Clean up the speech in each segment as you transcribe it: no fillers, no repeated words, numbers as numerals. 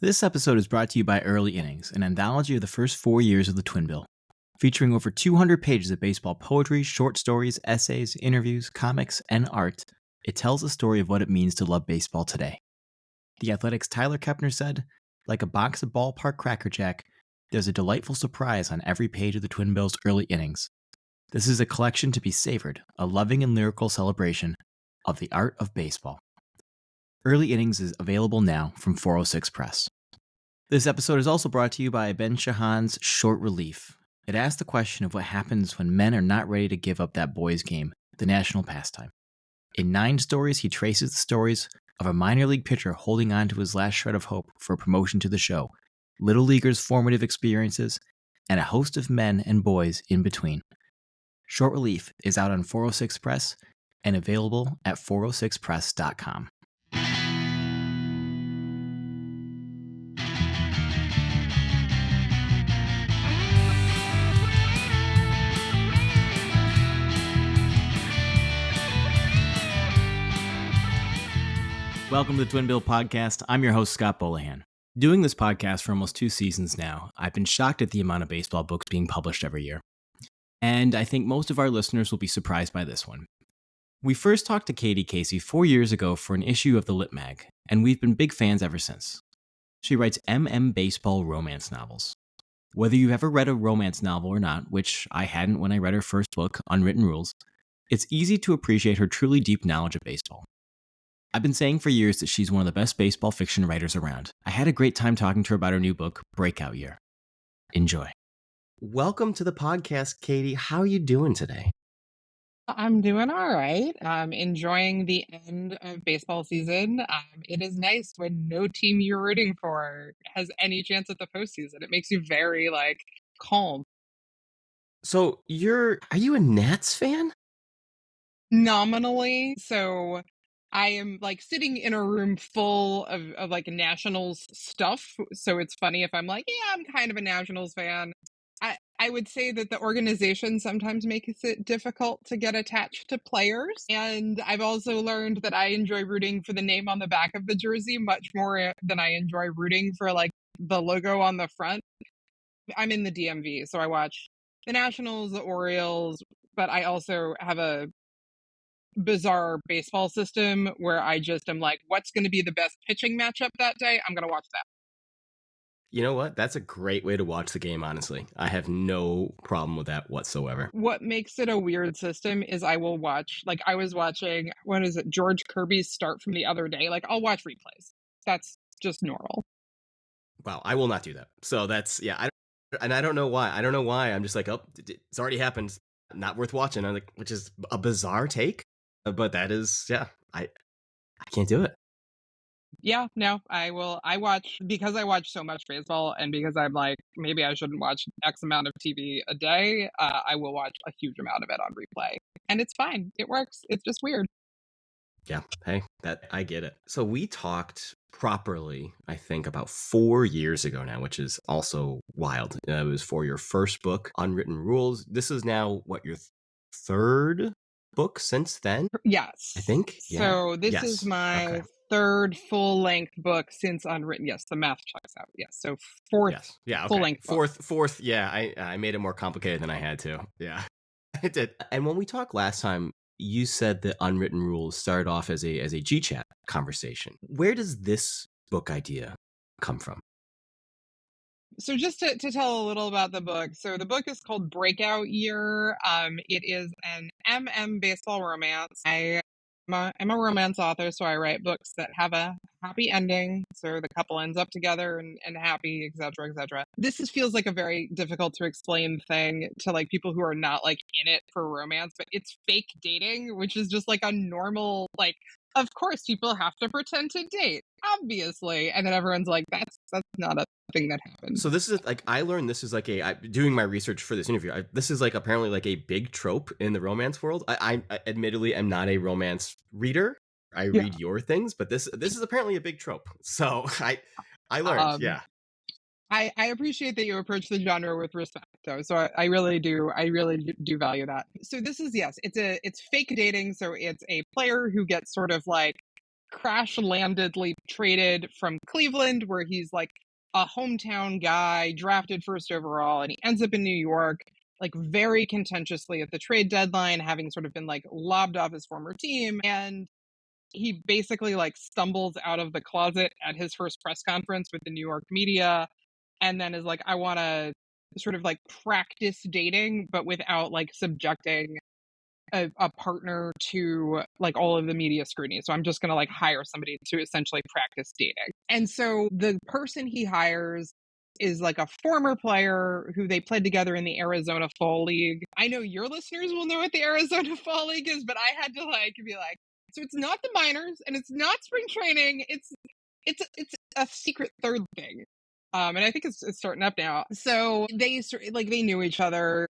This episode is brought to you by Early Innings, an anthology of the first 4 years of the Twin Bill. Featuring over 200 pages of baseball poetry, short stories, essays, interviews, comics, and art, it tells the story of what it means to love baseball today. The Athletic's Tyler Kepner said, like a box of ballpark Cracker Jack, there's a delightful surprise on every page of the Twin Bill's Early Innings. This is a collection to be savored, a loving and lyrical celebration of the art of baseball. Early Innings is available now from 406 Press. This episode is also brought to you by Ben Shahan's Short Relief. It asks the question of what happens when men are not ready to give up that boys' game, the national pastime. In 9 stories, he traces the stories of a minor league pitcher holding on to his last shred of hope for promotion to the show, little leaguers' formative experiences, and a host of men and boys in between. Short Relief is out on 406 Press and available at 406press.com. Welcome to the Twin Bill Podcast. I'm your host, Scott Bolohan. Doing this podcast for almost 2 seasons now, I've been shocked at the amount of baseball books being published every year. And I think most of our listeners will be surprised by this one. We first talked to Katie Casey 4 years ago for an issue of the Lit Mag, and we've been big fans ever since. She writes baseball romance novels. Whether you've ever read a romance novel or not, which I hadn't when I read her first book, Unwritten Rules, it's easy to appreciate her truly deep knowledge of baseball. I've been saying for years that she's one of the best baseball fiction writers around. I had a great time talking to her about her new book, Breakout Year. Enjoy. Welcome to the podcast, Katie. How are you doing today? I'm doing all right. I'm enjoying the end of baseball season. It is nice when no team you're rooting for has any chance at the postseason. It makes you very calm. So are you a Nats fan? Nominally, so I am sitting in a room full of Nationals stuff. So it's funny if I'm yeah, I'm kind of a Nationals fan. I would say that the organization sometimes makes it difficult to get attached to players. And I've also learned that I enjoy rooting for the name on the back of the jersey much more than I enjoy rooting for the logo on the front. I'm in the DMV, so I watch the Nationals, the Orioles, but I also have a bizarre baseball system where I just am what's going to be the best pitching matchup that day? I'm going to watch that. You know what? That's a great way to watch the game, honestly. I have no problem with that whatsoever. What makes it a weird system is I will watch, I was watching, George Kirby's start from the other day. I'll watch replays. That's just normal. Wow, I will not do that. So that's, yeah, I don't know why. I'm just oh, it's already happened. Not worth watching. Which is a bizarre take. But that is, yeah, I can't do it. Yeah, no, I watch, because I watch so much baseball and because I'm maybe I shouldn't watch X amount of TV a day, I will watch a huge amount of it on replay. And it's fine. It works. It's just weird. Yeah, hey, I get it. So we talked properly, I think, about 4 years ago now, which is also wild. It was for your first book, Unwritten Rules. This is now, what, your third book since then? Yes. I think. So this is my third full-length book since Unwritten. Yes, the math checks out. Yes, so fourth. Yes. Yeah. Okay. Full-length book. Fourth. Yeah, I made it more complicated than I had to. Yeah, I did. And when we talked last time, you said that Unwritten Rules started off as a G-chat conversation. Where does this book idea come from? So just to tell a little about the book. So the book is called Breakout Year. It is an baseball romance. I'm a romance author, so I write books that have a happy ending. So the couple ends up together and happy, etc., etc. This feels like a very difficult to explain thing to people who are not in it for romance, but it's fake dating, which is just a normal, of course people have to pretend to date, obviously. And then everyone's that's not a thing that happens. So this is I learned this is doing my research for this interview. This is apparently a big trope in the romance world. I admittedly am not a romance reader. I read your things, but this is apparently a big trope. So I learned, yeah. I appreciate that you approach the genre with respect, though. So I really do value that. So this is, yes, it's fake dating. So it's a player who gets sort of crash-landedly traded from Cleveland, where he's like a hometown guy, drafted first overall, and he ends up in New York, like very contentiously at the trade deadline, having sort of been like lobbed off his former team. And he basically like stumbles out of the closet at his first press conference with the New York media and then is like, I want to sort of like practice dating, but without like subjecting a partner to like all of the media scrutiny. So I'm just going to like hire somebody to essentially practice dating. And so the person he hires is like a former player who they played together in the Arizona Fall League. I know your listeners will know what the Arizona Fall League is, but I had to like be like, so it's not the minors and it's not spring training. It's a secret third thing. And I think it's starting up now. So they knew each other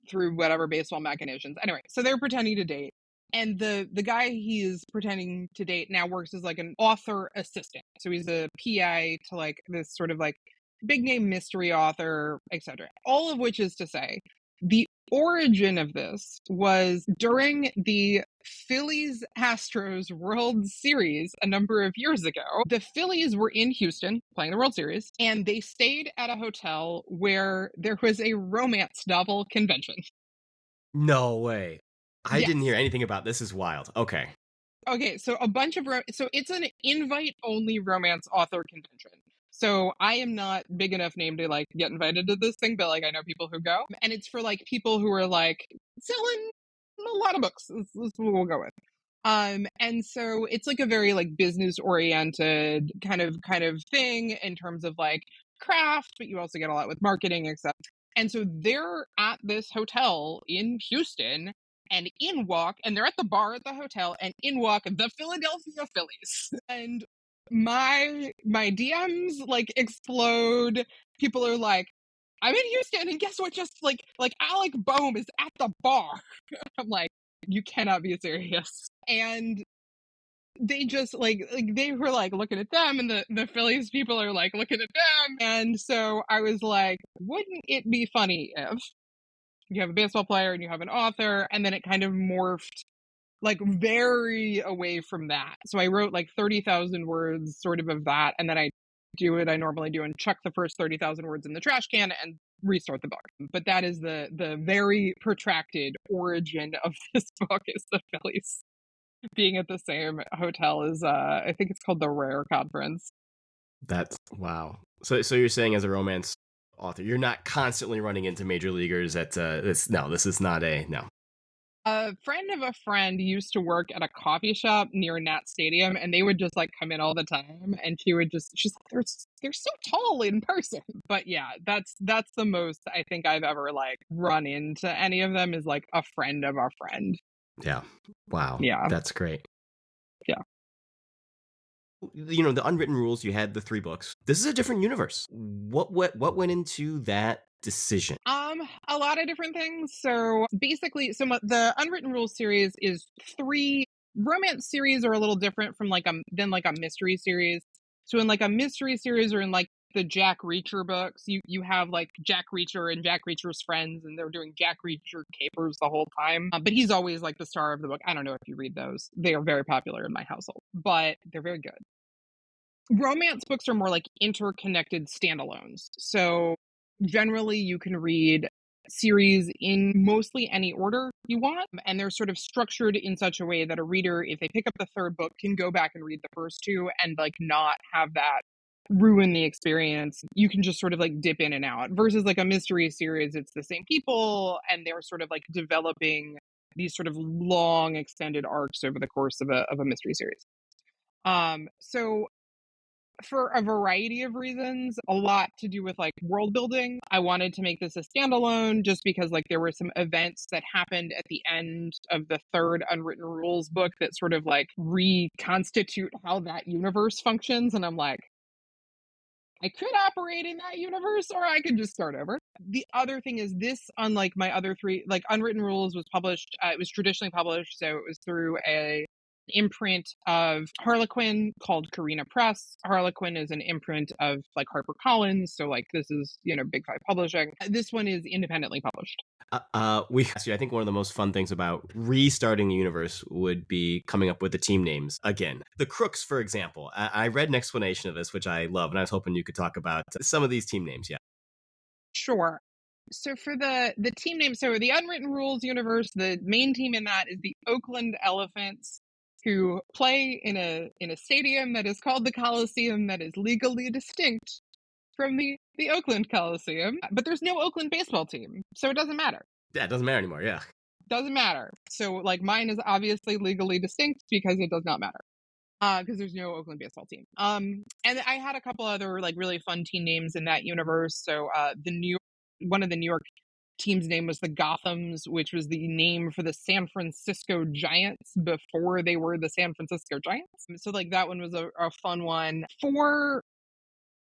through whatever baseball machinations. Anyway, so they're pretending to date. And the guy he is pretending to date now works as like an author assistant. So he's a PI to like this sort of like big name mystery author, etc. All of which is to say, the origin of this was during the Phillies Astros World Series a number of years ago. The Phillies were in Houston playing the World Series, and they stayed at a hotel where there was a romance novel convention. No way. I didn't hear Yes. anything about this. Is wild. Okay. Okay, so a bunch of so it's an invite only romance author convention. So I am not big enough name to like get invited to this thing, but like I know people who go, and it's for like people who are like selling a lot of books. That's what we'll go with. And so it's like a very like business oriented kind of thing in terms of like craft, but you also get a lot with marketing, etc. And so they're at this hotel in Houston and in walk, and they're at the bar at the hotel, and in walk the Philadelphia Phillies. And my DMs like explode. People are like, I'm in Houston, and guess what? Just like Alec Boehm is at the bar. I'm like, you cannot be serious. And they just like they were like looking at them, and the Phillies people are like looking at them. And so I was like, wouldn't it be funny if you have a baseball player and you have an author, and then it kind of morphed like very away from that. So I wrote like 30,000 words sort of that, and then I do what I normally do and chuck the first 30,000 words in the trash can and restart the book. But that is the very protracted origin of this book, is the Phillies being at the same hotel as I think it's called the Rare Conference. That's wow. So you're saying as a romance author, you're not constantly running into major leaguers at this. No, this is not a no. A friend of a friend used to work at a coffee shop near Nat Stadium, and they would just like come in all the time, and she's like, they're so tall in person. But yeah, that's the most I think I've ever like run into any of them, is like a friend of a friend. Yeah. Wow. Yeah. That's great. Yeah. You know, the unwritten rules, you had the 3 books. This is a different universe. What went into that decision? A lot of different things. So basically, the Unwritten Rules series is 3 romance series are a little different from like a mystery series. So in like a mystery series, or in like the Jack Reacher books, you have like Jack Reacher and Jack Reacher's friends, and they're doing Jack Reacher capers the whole time. But he's always like the star of the book. I don't know if you read those. They are very popular in my household, but they're very good. Romance books are more like interconnected standalones. So generally you can read series in mostly any order you want, and they're sort of structured in such a way that a reader, if they pick up the third book, can go back and read the first 2 and like not have that ruin the experience. You can just sort of like dip in and out, versus like a mystery series, it's the same people and they're sort of like developing these sort of long extended arcs over the course of a mystery series. So for a variety of reasons, a lot to do with like world building, I wanted to make this a standalone, just because like there were some events that happened at the end of the third Unwritten Rules book that sort of like reconstitute how that universe functions. And I'm like, I could operate in that universe, or I could just start over. The other thing is, this, unlike my other 3, like Unwritten Rules was published, it was traditionally published, so it was through a imprint of Harlequin called Carina Press. Harlequin is an imprint of like HarperCollins, so like this is, Big Five Publishing. This one is independently published. I think one of the most fun things about restarting the universe would be coming up with the team names again. The Crooks, for example. I read an explanation of this, which I love, and I was hoping you could talk about some of these team names. Yeah. Sure. So for the team name, so the Unwritten Rules universe, the main team in that is the Oakland Elephants, who play in a stadium that is called the Coliseum, that is legally distinct from the Oakland Coliseum. But there's no Oakland baseball team, so it doesn't matter. Yeah, it doesn't matter anymore. Yeah. Doesn't matter. So like mine is obviously legally distinct because it does not matter. Because there's no Oakland baseball team. And I had a couple other like really fun team names in that universe. So one of the New York team's name was the Gothams, which was the name for the San Francisco Giants before they were the San Francisco Giants. So like that one was a fun one. For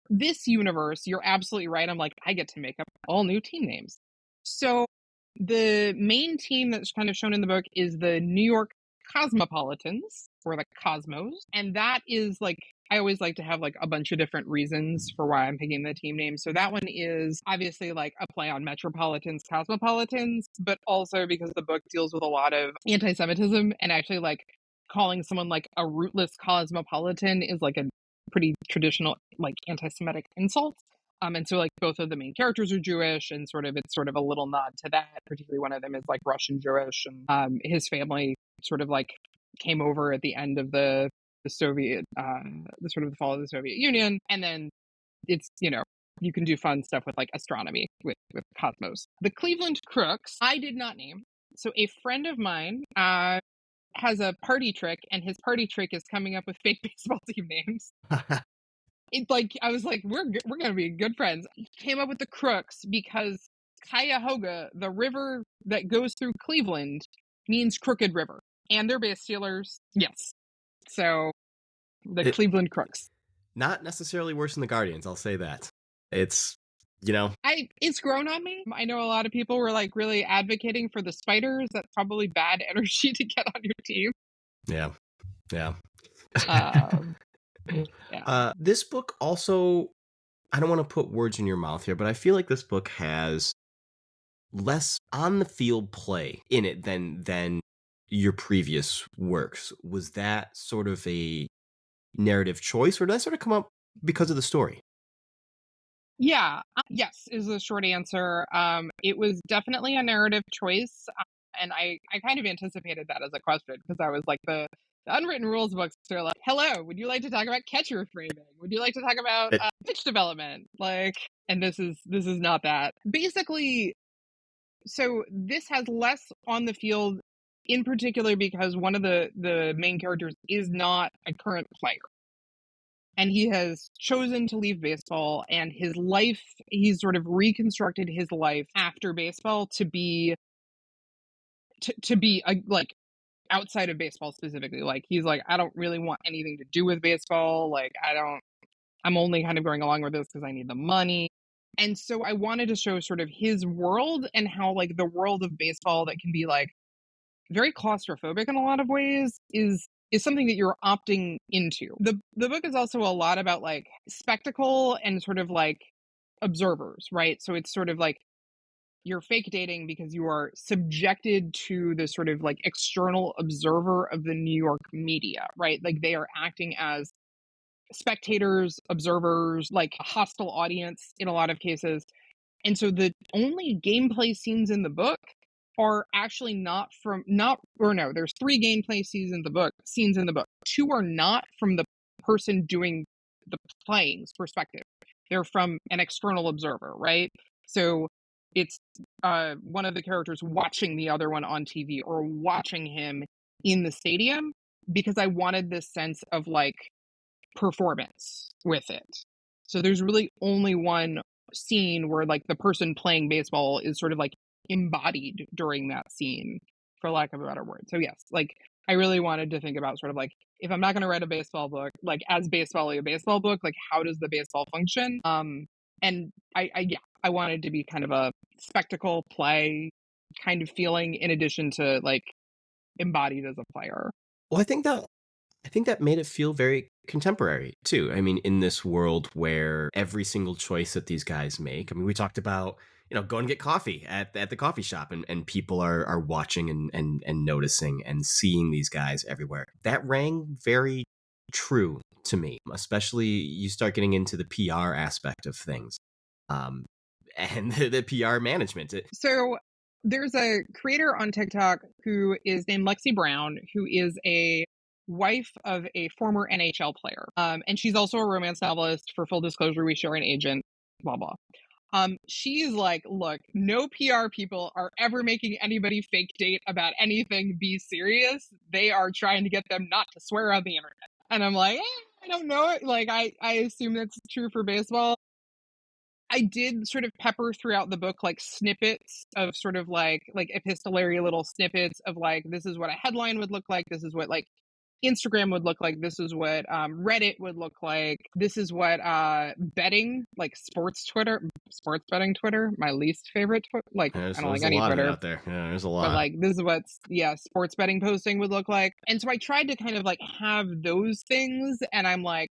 this universe, you're absolutely right. I'm like, I get to make up all new team names. So the main team that's kind of shown in the book is the New York Cosmopolitans, or the Cosmos. And that is like, I always like to have like a bunch of different reasons for why I'm picking the team name. So that one is obviously like a play on Metropolitans, Cosmopolitans, but also because the book deals with a lot of anti-Semitism, and actually like calling someone like a rootless cosmopolitan is like a pretty traditional like anti-Semitic insult. And so like both of the main characters are Jewish, and it's sort of a little nod to that. Particularly one of them is like Russian Jewish, and his family sort of like came over at the end of the Soviet, the sort of the fall of the Soviet Union. And then it's, you can do fun stuff with like astronomy with Cosmos. The Cleveland Crooks, I did not name. So a friend of mine has a party trick, and his party trick is coming up with fake baseball team names. It's like, I was like, we're going to be good friends. He came up with the Crooks because Cuyahoga, the river that goes through Cleveland, means crooked river. And they're base stealers. Yes. So the Cleveland Crooks. Not necessarily worse than the Guardians, I'll say that. It's, it's grown on me. I know a lot of people were like really advocating for the Spiders. That's probably bad energy to get on your team. Yeah. Yeah. This book also, I don't want to put words in your mouth here, but I feel like this book has less on the field play in it than your previous works. Was that sort of a narrative choice, or did that sort of come up because of the story? Yeah. Yes is the short answer. It was definitely a narrative choice. And I kind of anticipated that as a question, because I was like, the Unwritten Rules books are like, hello, would you like to talk about catcher framing? Would you like to talk about pitch development? Like, and this is not that. Basically, so this has less on the field, in particular because one of the main characters is not a current player. And he has chosen to leave baseball, and his life, he's sort of reconstructed his life after baseball to be like outside of baseball specifically. Like he's like, I don't really want anything to do with baseball. Like I'm only kind of going along with this because I need the money. And so I wanted to show sort of his world, and how like the world of baseball that can be like very claustrophobic in a lot of ways is something that you're opting into. The book is also a lot about like spectacle and sort of like observers, right? So it's sort of like you're fake dating because you are subjected to the sort of like external observer of the New York media, right? Like they are acting as spectators, observers, like a hostile audience in a lot of cases. And so the only gameplay scenes in the book are actually there's 3 gameplay scenes in the book. 2 are not from the person doing the playing's perspective. They're from an external observer, right? So it's one of the characters watching the other one on TV, or watching him in the stadium, because I wanted this sense of like performance with it. So there's really only one scene where like the person playing baseball is sort of like embodied during that scene, for lack of a better word. So yes, like I really wanted to think about sort of like, if I'm not going to write a baseball book, like as baseball-y a baseball book, like how does the baseball function? And I wanted to be kind of a spectacle play kind of feeling, in addition to like embodied as a player. Well, I think that made it feel very contemporary too. I mean, in this world where every single choice that these guys make, I mean, we talked about, go and get coffee at the coffee shop, and people are watching and noticing and seeing these guys everywhere. That rang very true to me, especially you start getting into the PR aspect of things. Um, and the PR management. So there's a creator on TikTok who is named Lexi Brown, who is a wife of a former NHL player. And she's also a romance novelist. For full disclosure, we share an agent, blah, blah. She's like, look, no PR people are ever making anybody fake date about anything. Be serious. They are trying to get them not to swear on the internet. And I'm like, I don't know. Like, I assume that's true for baseball. I did sort of pepper throughout the book like snippets of sort of like epistolary little snippets of like, this is what a headline would look like, this is what like Instagram would look like, this is what Reddit would look like, this is what betting, like sports betting Twitter, my least favorite like I don't There's like a any lot of it Twitter, out there. Yeah, there's a but lot. like this is what sports betting posting would look like. And so I tried to kind of like have those things, and I'm like,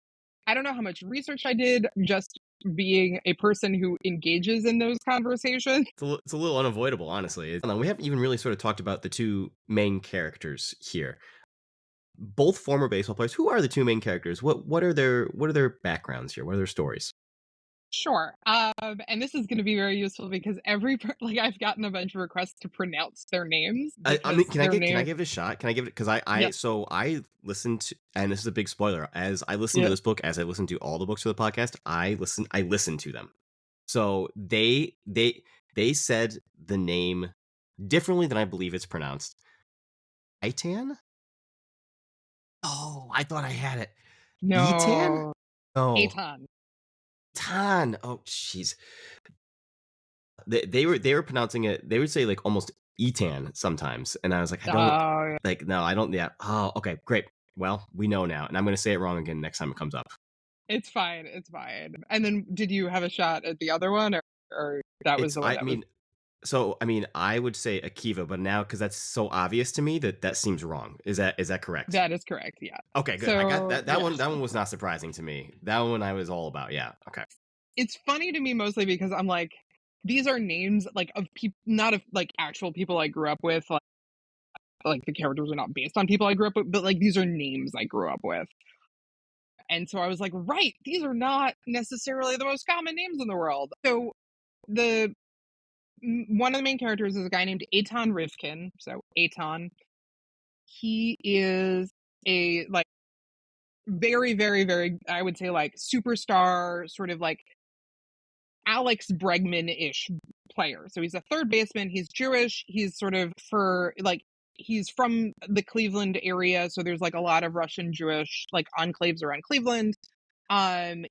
I don't know how much research I did, just being a person who engages in those conversations. It's a little unavoidable, honestly. We haven't even really sort of talked about the two main characters here. Both former baseball players. Who are the two main characters? What are their backgrounds here? What are their stories? Sure. And this is going to be very useful because like I've gotten a bunch of requests to pronounce their names I mean, because their can I name. give it a shot? Can I give it? Because Yeah. I listened to, and this is a big spoiler. As I listened to Yeah. this book, as I listened to all the books for the podcast, I listened to them. So they said the name differently than I believe it's pronounced. Itan? Oh, I thought I had it. Etan? No. No. Aton. Tan. Oh, jeez. They were pronouncing it. They would say like almost Etan sometimes, and I was like, I don't Oh, like. No, I don't. Yeah. Oh, okay, great. Well, we know now, and I'm going to say it wrong again next time it comes up. it's fine. It's fine. And then did you have a shot at the other one, or that was It's. the one I that was? mean, so I mean, I would say Akiva, but now because that's so obvious to me that seems wrong. Is that correct? That is correct. Yeah. Okay, good. I got So that. yeah. That one was not surprising to me. That one I was all about. Yeah. Okay. It's funny to me mostly because I'm like, these are names like of people, not of like actual people I grew up with. Like the characters are not based on people I grew up with, but like these are names I grew up with. And so I was like, right, these are not necessarily the most common names in the world. So the one of the main characters is a guy named Eitan Rivkin. So Eitan, he is a like very, very, very, I would say like superstar, sort of like Alex Bregman-ish player. So he's a third baseman. He's Jewish. He's sort of he's from the Cleveland area, so there's like a lot of Russian Jewish like enclaves around Cleveland.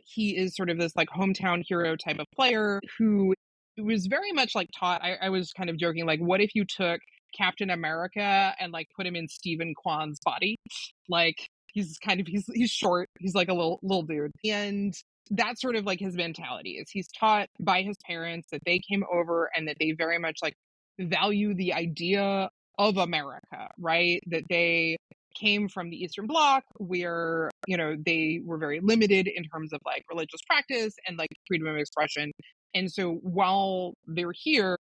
He is sort of this like hometown hero type of player who was very much like taught. I was kind of joking, like, what if you took Captain America and like put him in Stephen Kwan's body? Like he's short, he's like a little dude. And that's sort of like his mentality is he's taught by his parents that they came over and that they very much like value the idea of America, right? That they came from the Eastern Bloc where, they were very limited in terms of like religious practice and like freedom of expression. And so while they're here,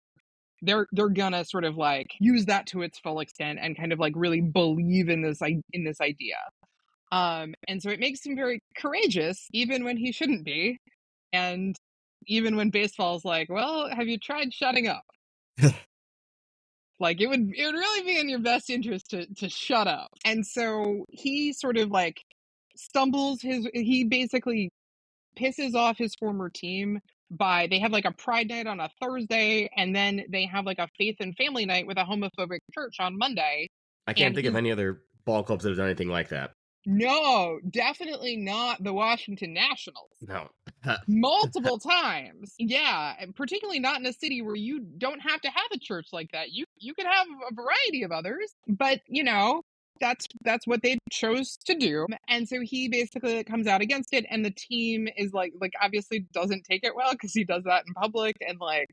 they're gonna sort of like use that to its full extent and kind of like really believe in this idea. And so it makes him very courageous, even when he shouldn't be. And even when baseball's like, well, have you tried shutting up? Like it would really be in your best interest to shut up. And so he sort of like he basically pisses off his former team by they have like a pride night on a Thursday and then they have like a faith and family night with a homophobic church on Monday. I can't And think of he's any other ball clubs that have done anything like that. no, definitely not the Washington Nationals. No. Multiple times. Yeah, and particularly not in a city where you don't have to have a church like that. You could have a variety of others, but that's what they chose to do. And so he basically comes out against it and the team is like obviously doesn't take it well because he does that in public and like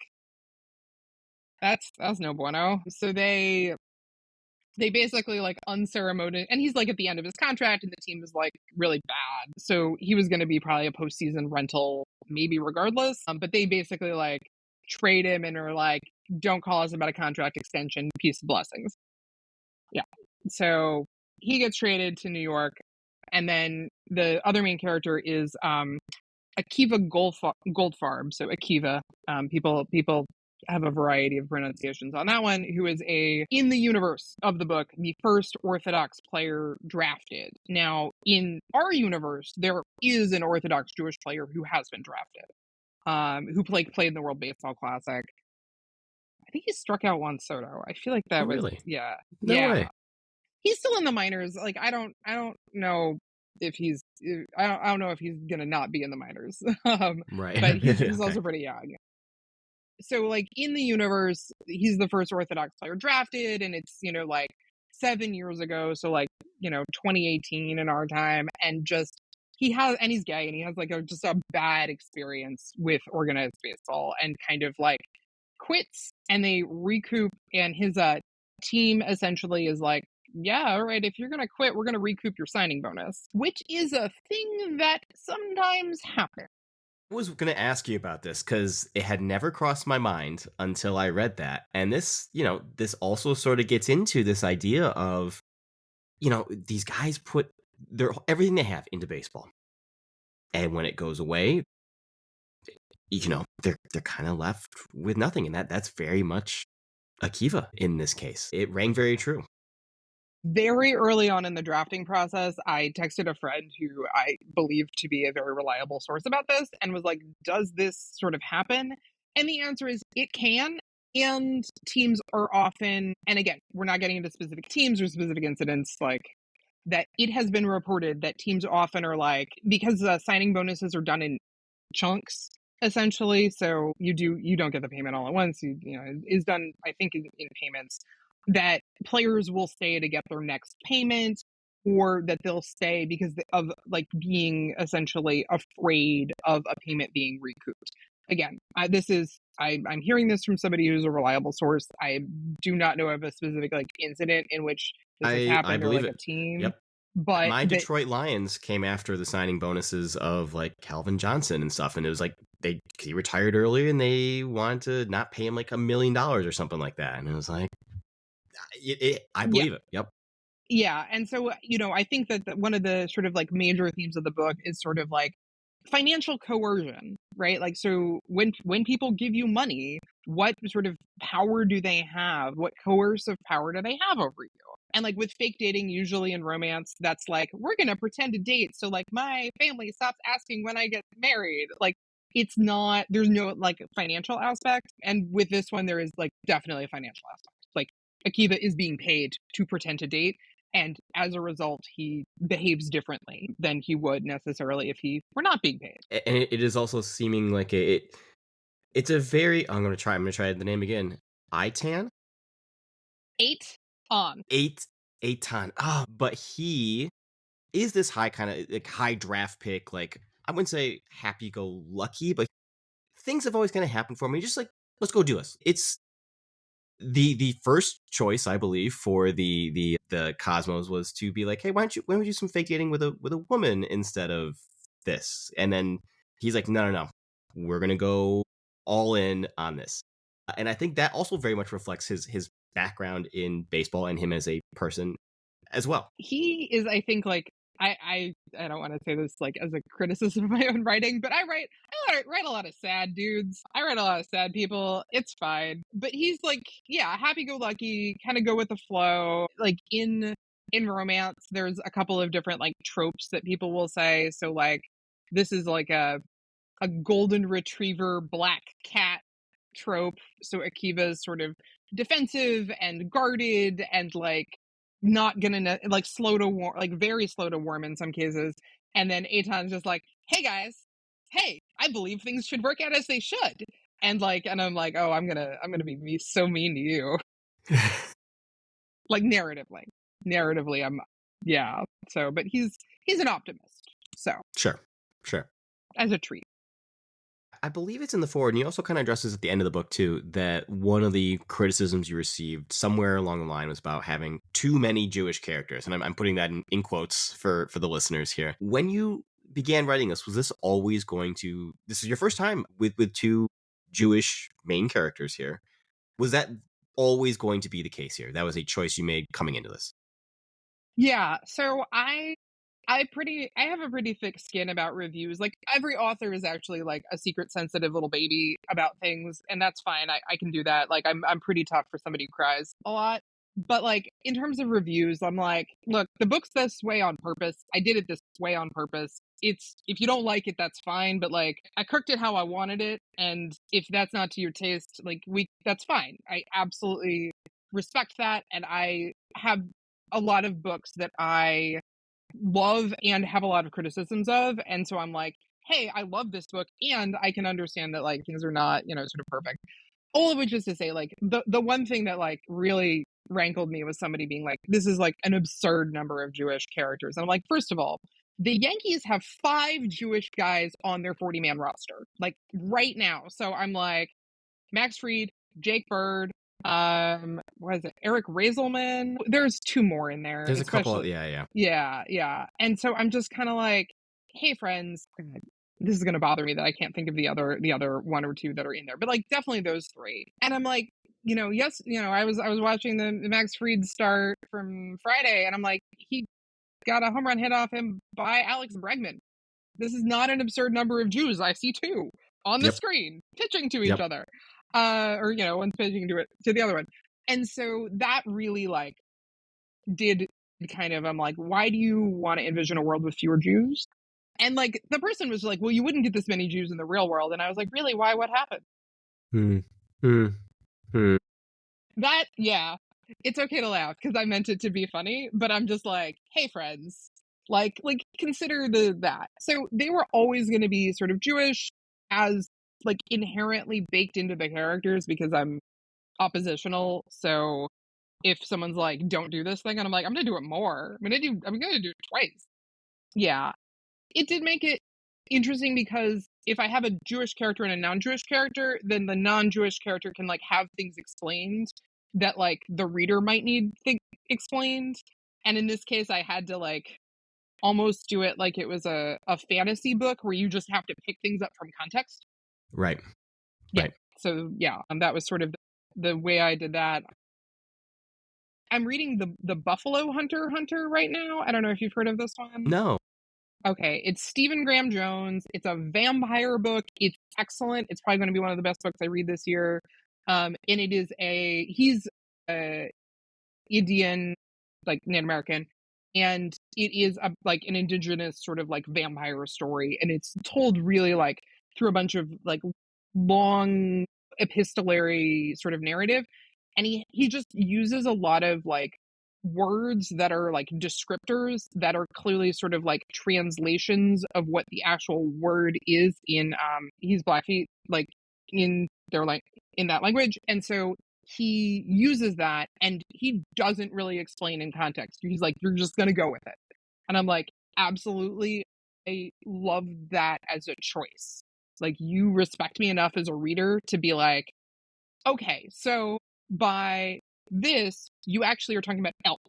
that's no bueno. So they They basically like unceremonious, and he's like at the end of his contract, and the team is like really bad. So he was going to be probably a postseason rental, maybe regardless. But they basically like trade him and are like, don't call us about a contract extension. Peace and blessings. Yeah. So he gets traded to New York, and then the other main character is Akiva Goldfarb. So Akiva, people have a variety of pronunciations on that one, who is in the universe of the book, the first Orthodox player drafted. Now, in our universe, there is an Orthodox Jewish player who has been drafted, who played in the World Baseball Classic. I think he struck out Juan Soto. I feel like that was, really? yeah. No yeah. way. He's still in the minors. Like, I don't know if I don't know if he's gonna not be in the minors. Right. But he's Okay. also pretty young. So like in the universe, he's the first Orthodox player drafted, and it's, like 7 years ago. So like, 2018 in our time, and just he's gay, and he has like just a bad experience with organized baseball, and kind of like quits, and they recoup, and his team essentially is like, yeah, all right, if you're gonna quit, we're gonna recoup your signing bonus, which is a thing that sometimes happens. I was going to ask you about this because it had never crossed my mind until I read that. And this, this also sort of gets into this idea of, these guys put everything they have into baseball. And when it goes away, they're kind of left with nothing. And that's very much Akiva in this case. It rang very true. Very early on in the drafting process, I texted a friend who I believe to be a very reliable source about this, and was like, does this sort of happen? And the answer is it can. And teams are often, and again, we're not getting into specific teams or specific incidents, like that it has been reported that teams often are like, because signing bonuses are done in chunks essentially, so you don't get the payment all at once. It is done, I think, in payments, that players will stay to get their next payment, or that they'll stay because of like being essentially afraid of a payment being recouped. Again, I'm hearing this from somebody who's a reliable source. I do not know of a specific like incident in which this has I happened, or believe like it. a team. Yep. But My Detroit Lions came after the signing bonuses of like Calvin Johnson and stuff, and it was like he retired early and they wanted to not pay him like $1 million or something like that, and it was like, I believe it. Yep. Yeah, and so I think that one of the sort of like major themes of the book is sort of like financial coercion, right? Like, so when people give you money, what sort of power do they have? What coercive power do they have over you? And like with fake dating, usually in romance, that's like, we're gonna pretend to date, so like my family stops asking when I get married. Like, it's not, there's no like financial aspect, and with this one there is like definitely a financial aspect. Like, Akiva is being paid to pretend to date, and as a result, he behaves differently than he would necessarily if he were not being paid. And it is also seeming like it's a very, I'm gonna try the name again. Itan? 8 on. Eitan. But he is this high kind of like high draft pick, like I wouldn't say happy go lucky, but things have always kind of happened for me. Just like, let's go do this. It's the first choice, I believe, for the Cosmos was to be like, hey, why don't we do some fake dating with a woman instead of this? And then he's like, no, we're gonna go all in on this. And I think that also very much reflects his background in baseball and him as a person as well. He is, I think, like, I don't want to say this like as a criticism of my own writing, but I write a lot of sad dudes. I write a lot of sad people. It's fine. But he's like, yeah, happy go lucky, kind of go with the flow. Like in romance, there's a couple of different like tropes that people will say. So like, this is like a golden retriever black cat trope. So Akiva's sort of defensive and guarded, and like not gonna like slow to warm, like very slow to warm in some cases. And then Aton's just like, hey guys, hey, I believe things should work out as they should. And I'm like, oh, I'm gonna be so mean to you. Like narratively, yeah. So, but he's an optimist. So Sure. as a treat. I believe it's in the forward, and he also kind of addresses at the end of the book too that one of the criticisms you received somewhere along the line was about having too many Jewish characters, and I'm putting that in quotes for the listeners here. When you began writing this, was this always going to? This is your first time with two Jewish main characters here. Was that always going to be the case here? That was a choice you made coming into this. Yeah, so I have a pretty thick skin about reviews. Like every author is actually like a secret sensitive little baby about things, and that's fine. I can do that. Like I'm pretty tough for somebody who cries a lot. But like in terms of reviews, I'm like, look, the book's this way on purpose. I did it this way on purpose. It's if you don't like it, that's fine. But like I cooked it how I wanted it, and if that's not to your taste, like that's fine. I absolutely respect that, and I have a lot of books that I love and have a lot of criticisms of. And so I'm like, hey, I love this book and I can understand that like things are not, sort of perfect. All of which is to say, like, the one thing that like really rankled me was somebody being like, this is like an absurd number of Jewish characters. And I'm like, first of all, the Yankees have 5 Jewish guys on their 40-man roster, like right now. So I'm like, Max Fried, Jake Bird, what is it, Eric Raiselman? There's 2 more in there, There's a couple, especially. yeah. Yeah. And so I'm just kind of like, hey friends, this is gonna bother me that I can't think of the other 1 or 2 that are in there, but like definitely those 3. And I'm like, yes, I was watching the Max Fried start from Friday, and I'm like, he got a home run hit off him by Alex Bregman. This is not an absurd number of Jews. I see 2 on the Yep. screen pitching to each Yep. other, or one's pitching to the other one, and so that really like did kind of. I'm like, why do you want to envision a world with fewer Jews? And like the person was like, well, you wouldn't get this many Jews in the real world, and I was like, really? Why? What happened? Hmm. Hmm. Hmm. That yeah, it's okay to laugh because I meant it to be funny, but I'm just like, hey friends, like consider that. So they were always going to be sort of Jewish as like inherently baked into the characters because I'm oppositional. So if someone's like, don't do this thing, and I'm like, I'm gonna do it more. I'm gonna do it twice. Yeah. It did make it interesting because if I have a Jewish character and a non-Jewish character, then the non-Jewish character can like have things explained that like the reader might need explained. And in this case, I had to like almost do it like it was a fantasy book where you just have to pick things up from context. Right. Yeah. Right. So yeah, that was sort of the way I did that. I'm reading the Buffalo Hunter right now. I don't know if you've heard of this one. No. Okay, it's Stephen Graham Jones. It's a vampire book. It's excellent. It's probably going to be one of the best books I read this year. And it is he's a Indian, like Native American, and it is like an indigenous sort of like vampire story, and it's told really like through a bunch of like long epistolary sort of narrative, and he just uses a lot of like words that are like descriptors that are clearly sort of like translations of what the actual word is in he's Blackfeet, like in their like in that language, and so he uses that and he doesn't really explain in context. He's like, you're just gonna go with it, and I'm like, absolutely. I love that as a choice. Like, you respect me enough as a reader to be like, okay, so by this, you actually are talking about elk.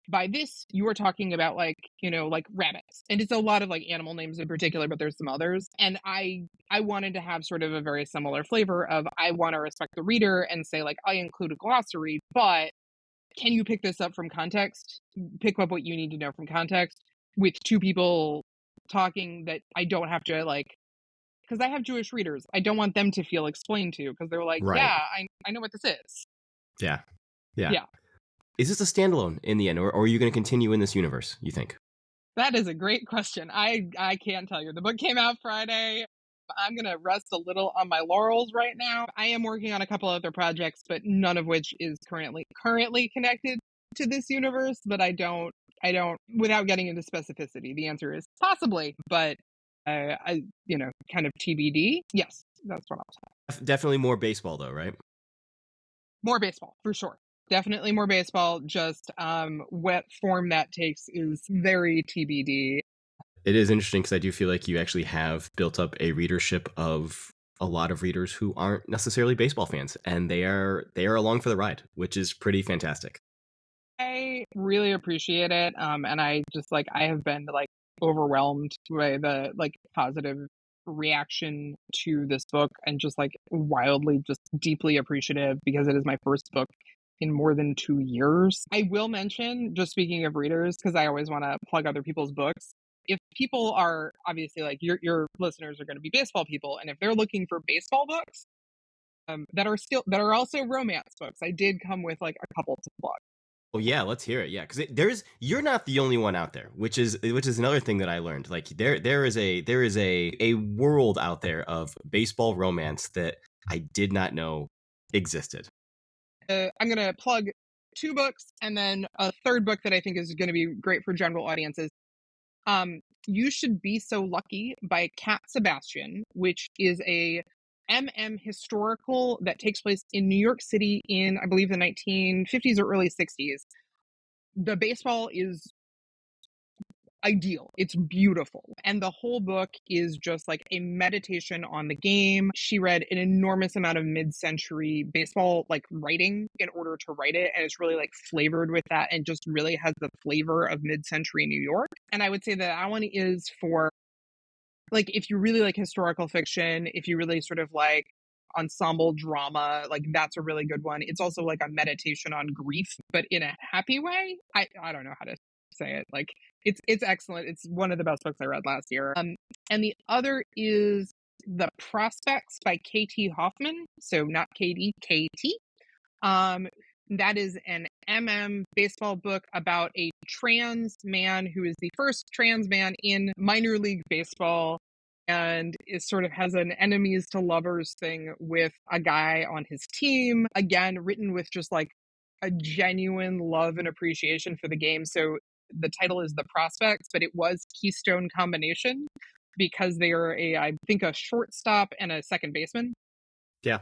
By this, you are talking about like, like rabbits. And it's a lot of like animal names in particular, but there's some others. And I wanted to have sort of a very similar flavor of I want to respect the reader and say like I include a glossary, but can you pick this up from context? Pick up what you need to know from context with 2 people talking that I don't have to like, because I have Jewish readers. I don't want them to feel explained to because they're like, Right. yeah, I know what this is. Yeah. Yeah. Is this a standalone in the end, or are you going to continue in this universe, you think? That is a great question. I can't tell you. The book came out Friday. I'm going to rest a little on my laurels right now. I am working on a couple other projects, but none of which is currently connected to this universe, but I don't without getting into specificity. The answer is possibly, but kind of TBD. Yes, that's what I'll say. Definitely more baseball, though, right? More baseball, for sure. Definitely more baseball. Just what form that takes is very TBD. It is interesting because I do feel like you actually have built up a readership of a lot of readers who aren't necessarily baseball fans, and they are along for the ride, which is pretty fantastic. I really appreciate it. And I just like I have been like overwhelmed by the like positive reaction to this book and just like wildly just deeply appreciative because it is my first book in more than 2 years. I will mention, just speaking of readers, because I always want to plug other people's books. If people are obviously like your listeners are going to be baseball people, and if they're looking for baseball books that are also romance books, I did come with like a couple to plug. Oh yeah, let's hear it. Yeah, because you're not the only one out there, which is another thing that I learned. Like there is a world out there of baseball romance that I did not know existed. I'm going to plug 2 books and then a third book that I think is going to be great for general audiences. You Should Be So Lucky by Cat Sebastian, which is a historical that takes place in New York City in, I believe, the 1950s or early 60s. The baseball is ideal. It's beautiful. And the whole book is just like a meditation on the game. She read an enormous amount of mid-century baseball like writing in order to write it. And it's really like flavored with that and just really has the flavor of mid-century New York. And I would say that one is for like if you really like historical fiction, if you really sort of like ensemble drama, like that's a really good one. It's also like a meditation on grief, but in a happy way. I don't know how to say it. Like it's excellent. It's one of the best books I read last year. And the other is The Prospects by K.T. Hoffman. So not Katie, K.T. That is an baseball book about a trans man who is the first trans man in minor league baseball and is sort of has an enemies to lovers thing with a guy on his team. Again, written with just like a genuine love and appreciation for the game. So the title is The Prospects, but it was Keystone Combination because they are I think a shortstop and a second baseman. Yeah.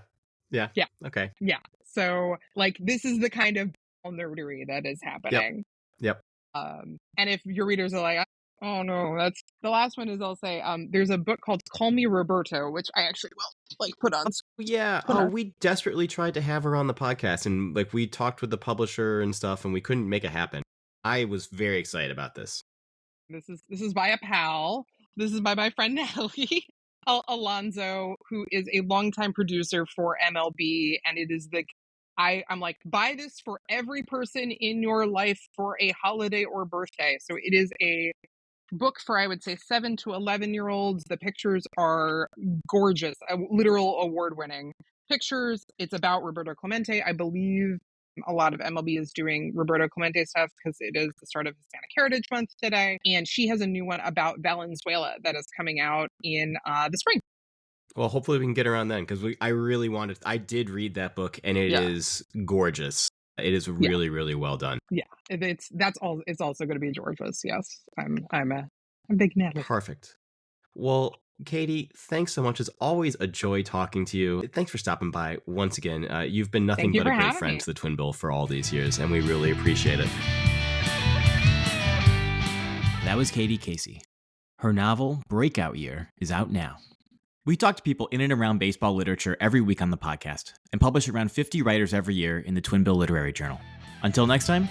Yeah. Yeah. Okay. Yeah. So like this is the kind of nerdery that is happening. Yep. And if your readers are like, oh no, that's the last one is I'll say there's a book called Call Me Roberto, which I actually will like put on. Yeah. We desperately tried to have her on the podcast, and like we talked with the publisher and stuff, and we couldn't make it happen. I was very excited about this. This is by a pal. This is by my friend Nellie Alonso, who is a longtime producer for MLB, and it is the I'm like, buy this for every person in your life for a holiday or birthday. So it is a book for, I would say, 7 to 11-year-olds. The pictures are gorgeous, literal award-winning pictures. It's about Roberto Clemente. I believe a lot of MLB is doing Roberto Clemente stuff because it is the start of Hispanic Heritage Month today. And she has a new one about Valenzuela that is coming out in the spring. Well, hopefully we can get around then because I did read that book and it is gorgeous. It is really, really well done. Yeah, it's also going to be Georgia's. Yes, I'm a big Natalie. Perfect. Well, Katie, thanks so much. It's always a joy talking to you. Thanks for stopping by once again. You've been nothing but a great friend to the Twin Bill for all these years, and we really appreciate it. That was Katie Casey. Her novel, Breakout Year, is out now. We talk to people in and around baseball literature every week on the podcast and publish around 50 writers every year in the Twin Bill Literary Journal. Until next time,